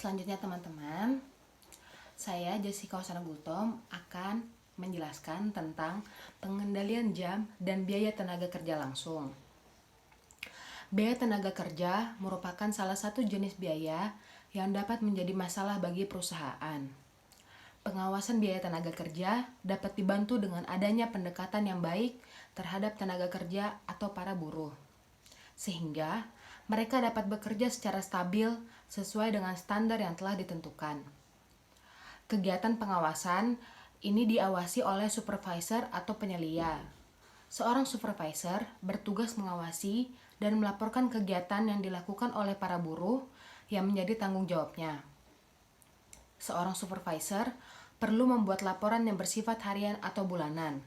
Selanjutnya teman-teman, saya Jessica Osana Gultom akan menjelaskan tentang pengendalian jam dan biaya tenaga kerja langsung. Biaya tenaga kerja merupakan salah satu jenis biaya yang dapat menjadi masalah bagi perusahaan. Pengawasan biaya tenaga kerja dapat dibantu dengan adanya pendekatan yang baik terhadap tenaga kerja atau para buruh, sehingga mereka dapat bekerja secara stabil sesuai dengan standar yang telah ditentukan. Kegiatan pengawasan ini diawasi oleh supervisor atau penyelia. Seorang supervisor bertugas mengawasi dan melaporkan kegiatan yang dilakukan oleh para buruh yang menjadi tanggung jawabnya. Seorang supervisor perlu membuat laporan yang bersifat harian atau bulanan.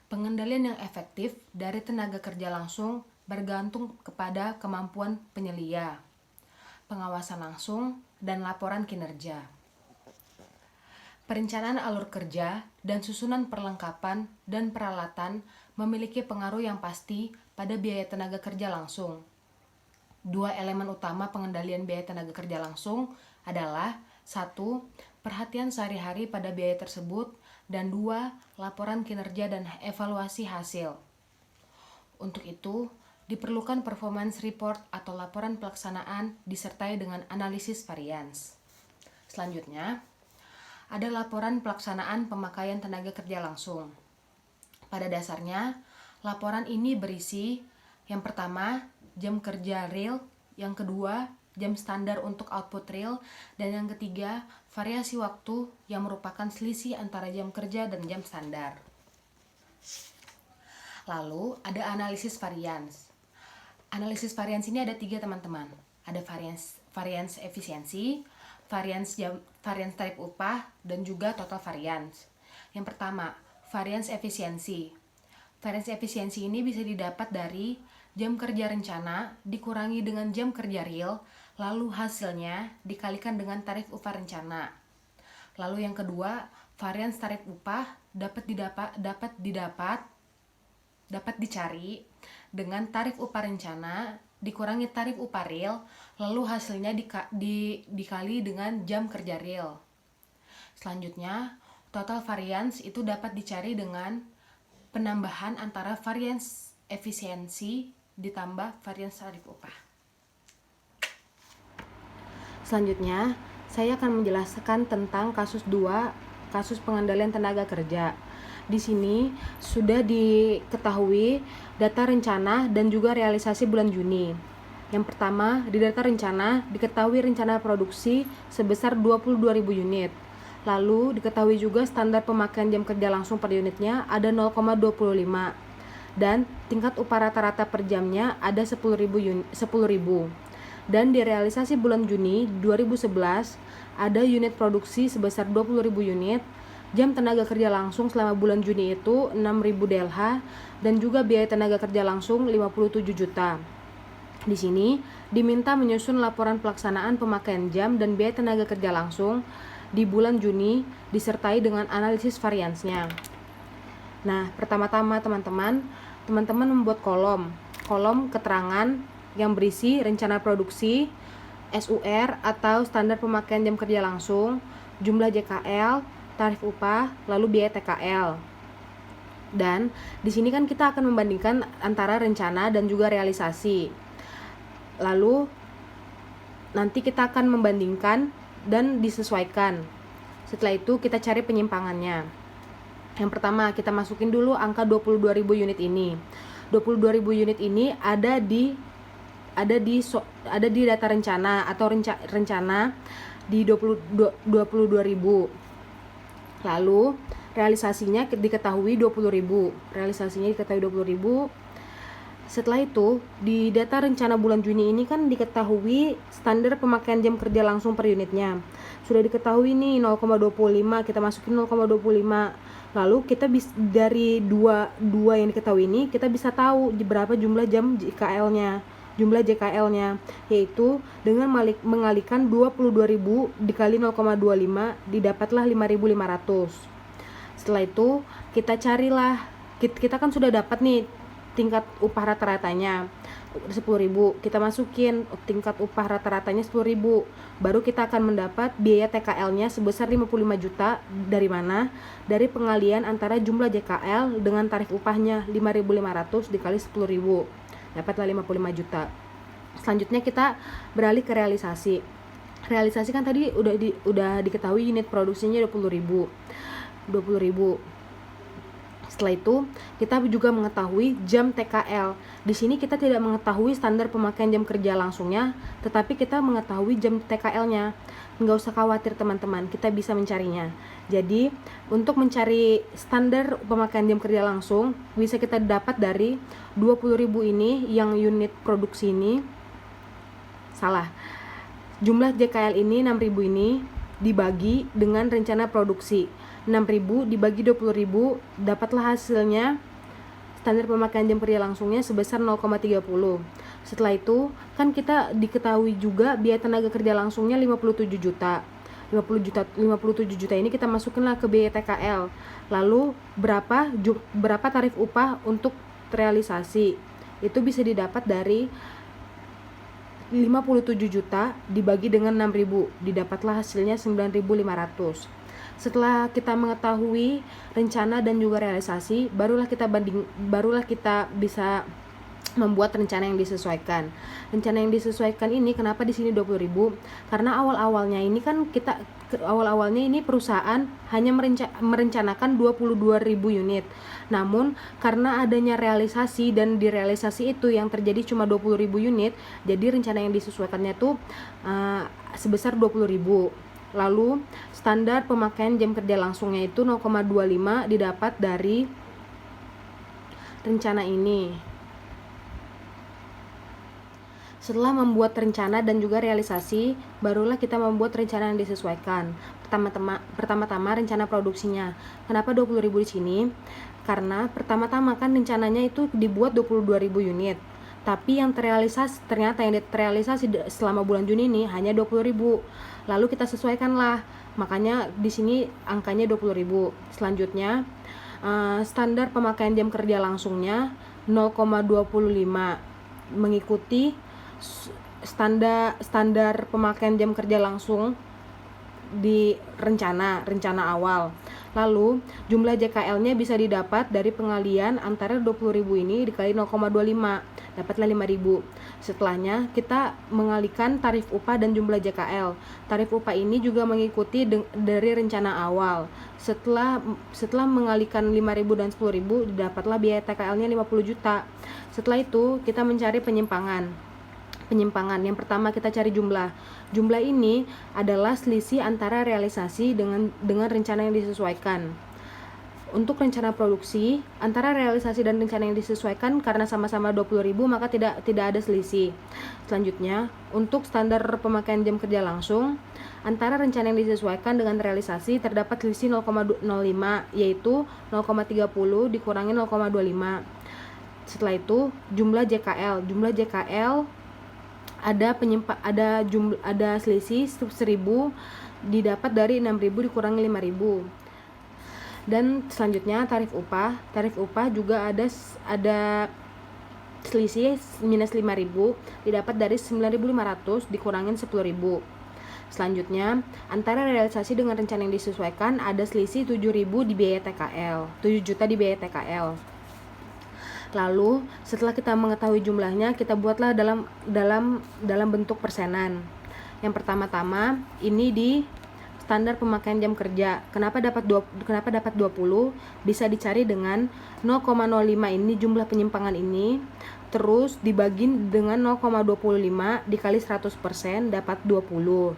Pengendalian yang efektif dari tenaga kerja langsung bergantung kepada kemampuan penyelia, pengawasan langsung, dan laporan kinerja. Perencanaan alur kerja dan susunan perlengkapan dan peralatan memiliki pengaruh yang pasti pada biaya tenaga kerja langsung. Dua elemen utama pengendalian biaya tenaga kerja langsung adalah 1. Perhatian sehari-hari pada biaya tersebut, dan 2. Laporan kinerja dan evaluasi hasil. Untuk itu, diperlukan performance report atau laporan pelaksanaan disertai dengan analisis varians. Selanjutnya, ada laporan pelaksanaan pemakaian tenaga kerja langsung. Pada dasarnya, laporan ini berisi yang pertama, jam kerja real, yang kedua, jam standar untuk output real, dan yang ketiga, variasi waktu yang merupakan selisih antara jam kerja dan jam standar. Lalu, ada analisis varians. Analisis varians ini ada 3 teman-teman. Ada varians efisiensi, varians tarif upah, dan juga total varians. Yang pertama, varians efisiensi. Varians efisiensi ini bisa didapat dari jam kerja rencana dikurangi dengan jam kerja real, lalu hasilnya dikalikan dengan tarif upah rencana. Lalu yang kedua, varians tarif upah dapat dicari dengan tarif upah rencana dikurangi tarif upah real, lalu hasilnya dikali dengan jam kerja real. Selanjutnya, total variance itu dapat dicari dengan penambahan antara variance efisiensi ditambah variance tarif upah. Selanjutnya, saya akan menjelaskan tentang kasus 2, kasus pengendalian tenaga kerja. Di sini sudah diketahui data rencana dan juga realisasi bulan Juni. Yang pertama, di data rencana diketahui rencana produksi sebesar 22.000 unit. Lalu diketahui juga standar pemakaian jam kerja langsung per unitnya ada 0,25 dan tingkat upah rata-rata per jamnya ada 10.000. Dan di realisasi bulan Juni 2011 ada unit produksi sebesar 20.000 unit. Jam tenaga kerja langsung selama bulan Juni itu 6.000 DLH dan juga biaya tenaga kerja langsung 57 juta. Di sini diminta menyusun laporan pelaksanaan pemakaian jam dan biaya tenaga kerja langsung di bulan Juni disertai dengan analisis variansnya. Nah, pertama-tama teman-teman membuat kolom keterangan yang berisi rencana produksi, SUR atau standar pemakaian jam kerja langsung, jumlah JKL, tarif upah, lalu biaya TKL. Dan di sini kan kita akan membandingkan antara rencana dan juga realisasi. Lalu nanti kita akan membandingkan dan disesuaikan. Setelah itu kita cari penyimpangannya. Yang pertama, kita masukin dulu angka 22.000 unit ini. 22.000 unit ini ada di data rencana atau rencana di 22.000. Lalu realisasinya diketahui 20.000. Setelah itu di data rencana bulan Juni ini kan diketahui standar pemakaian jam kerja langsung per unitnya. Sudah diketahui nih 0,25, kita masukin 0,25. Lalu kita dari dua yang diketahui ini kita bisa tahu berapa jumlah jam JKL-nya, yaitu dengan mengalihkan 22.000 dikali 0,25 didapatlah 5.500. Setelah itu kita carilah, kita kan sudah dapat nih tingkat upah rata-ratanya. 10.000, kita masukin tingkat upah rata-ratanya 10.000, baru kita akan mendapat biaya TKL-nya sebesar 55 juta. Dari mana? Dari pengalian antara jumlah JKL dengan tarif upahnya 5.500 dikali 10.000, dapatlah 55 juta. Selanjutnya kita beralih ke realisasi. Realisasi kan tadi udah diketahui unit produksinya 20.000. Setelah itu, kita juga mengetahui jam TKL. Di sini kita tidak mengetahui standar pemakaian jam kerja langsungnya, tetapi kita mengetahui jam TKL-nya. Nggak usah khawatir teman-teman, kita bisa mencarinya. Jadi, untuk mencari standar pemakaian jam kerja langsung, bisa kita dapat dari 20.000 ini, yang unit produksi ini, jumlah JKL ini 6.000 ini dibagi dengan rencana produksi. 6.000 dibagi 20.000, dapatlah hasilnya standar pemakaian jam kerja langsungnya sebesar 0,30. Setelah itu, kan kita diketahui juga biaya tenaga kerja langsungnya 57 juta. 57 juta ini kita masukinlah ke biaya TKL. Lalu berapa tarif upah untuk realisasi? Itu bisa didapat dari 57 juta dibagi dengan 6.000, didapatlah hasilnya 9.500. Setelah kita mengetahui rencana dan juga realisasi, barulah kita bisa membuat rencana yang disesuaikan. Rencana yang disesuaikan ini kenapa di sini 20.000? Karena awal-awalnya ini perusahaan hanya merencanakan 22.000 unit. Namun karena adanya realisasi dan di realisasi itu yang terjadi cuma 20.000 unit, jadi rencana yang disesuaikannya tuh sebesar 20.000. Lalu standar pemakaian jam kerja langsungnya itu 0,25 didapat dari rencana ini. Setelah membuat rencana dan juga realisasi, barulah kita membuat rencana yang disesuaikan. Pertama-tama rencana produksinya. Kenapa 20.000 di sini? Karena pertama-tama kan rencananya itu dibuat 22.000 unit. Tapi yang ternyata yang terrealisasi selama bulan Juni ini hanya 20.000. Lalu kita sesuaikanlah. Makanya di sini angkanya 20.000. Selanjutnya standar pemakaian jam kerja langsungnya 0,25 mengikuti standar pemakaian jam kerja langsung di rencana awal. Lalu jumlah JKL-nya bisa didapat dari pengalian antara 20.000 ini dikali 0,25, dapatlah 5.000. Setelahnya kita mengalihkan tarif upah dan jumlah JKL. Tarif upah ini juga mengikuti dari rencana awal. Setelah mengalihkan 5.000 dan 10.000, didapatlah biaya TKL-nya 50 juta. Setelah itu kita mencari penyimpangan. Yang pertama kita cari jumlah. Jumlah ini adalah selisih antara realisasi dengan rencana yang disesuaikan. Untuk rencana produksi, antara realisasi dan rencana yang disesuaikan karena sama-sama 20.000 maka tidak ada selisih. Selanjutnya, untuk standar pemakaian jam kerja langsung, antara rencana yang disesuaikan dengan realisasi terdapat selisih 0,05 yaitu 0,30 dikurangi 0,25. Setelah itu, jumlah JKL ada selisih 1.000 didapat dari 6.000 dikurangi 5.000. Dan selanjutnya tarif upah juga ada selisih minus 5.000 didapat dari 9.500 dikurangin 10.000. Selanjutnya antara realisasi dengan rencana yang disesuaikan ada selisih 7.000 di biaya TKL, 7 juta di biaya TKL. Lalu setelah kita mengetahui jumlahnya, kita buatlah dalam bentuk persenan. Yang pertama-tama ini di standar pemakaian jam kerja. Kenapa dapat 20? Bisa dicari dengan 0,05 ini jumlah penyimpangan ini, terus dibagi dengan 0,25 dikali 100% dapat 20.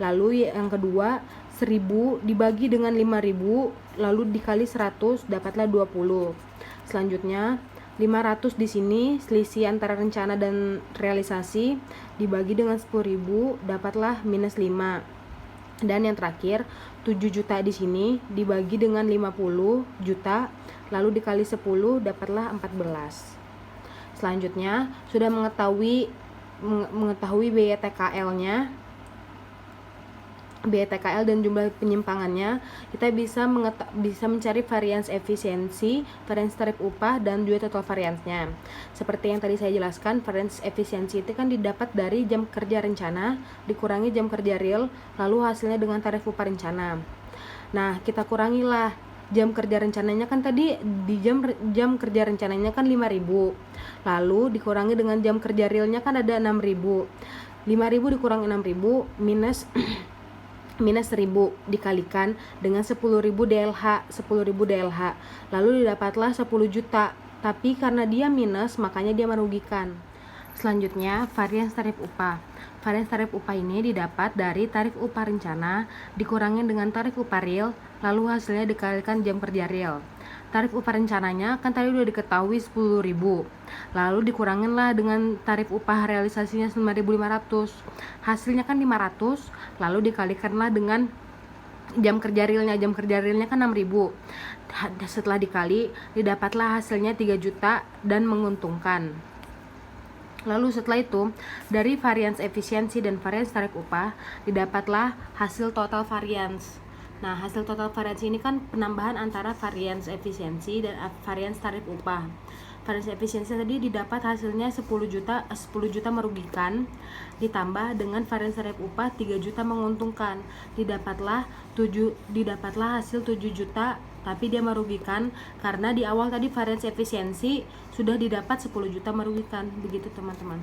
Lalu yang kedua 1.000 dibagi dengan 5.000 lalu dikali 100 dapatlah 20. Selanjutnya 500 di sini selisih antara rencana dan realisasi dibagi dengan 10.000 dapatlah minus 5. Dan yang terakhir 7 juta di sini dibagi dengan 50 juta lalu dikali 10 dapatlah 14. Selanjutnya sudah mengetahui biaya TKL-nya. biaya TKL dan jumlah penyimpangannya, kita bisa mencari varians efisiensi, varians tarif upah, dan juga total variansnya. Seperti yang tadi saya jelaskan, varians efisiensi itu kan didapat dari jam kerja rencana dikurangi jam kerja real, lalu hasilnya dengan tarif upah rencana. Nah, kita kurangilah jam kerja rencananya kan tadi di jam kerja rencananya kan 5.000. Lalu dikurangi dengan jam kerja realnya kan ada 6.000. 5.000 dikurangi 6.000 minus 1.000 dikalikan dengan 10.000 DLH. Lalu didapatlah 10 juta. Tapi karena dia minus, makanya dia merugikan. Selanjutnya, varians tarif upah. Varians tarif upah ini didapat dari tarif upah rencana dikurangi dengan tarif upah real, lalu hasilnya dikalikan jam kerja real. Tarif upah rencananya kan tadi udah diketahui 10.000. Lalu dikuranginlah dengan tarif upah realisasinya 9.500. Hasilnya kan 500, lalu dikalikanlah dengan jam kerja realnya. Jam kerja realnya kan 6.000. Setelah dikali, didapatlah hasilnya 3 juta dan menguntungkan. Lalu setelah itu, dari varians efisiensi dan varians tarif upah, didapatlah hasil total varians. Nah, hasil total varians ini kan penambahan antara varians efisiensi dan varians tarif upah. Varians efisiensi tadi didapat hasilnya 10 juta merugikan, ditambah dengan varians tarif upah 3 juta menguntungkan. Didapatlah hasil 7 juta, tapi dia merugikan karena di awal tadi varians efisiensi sudah didapat 10 juta merugikan. Begitu teman-teman.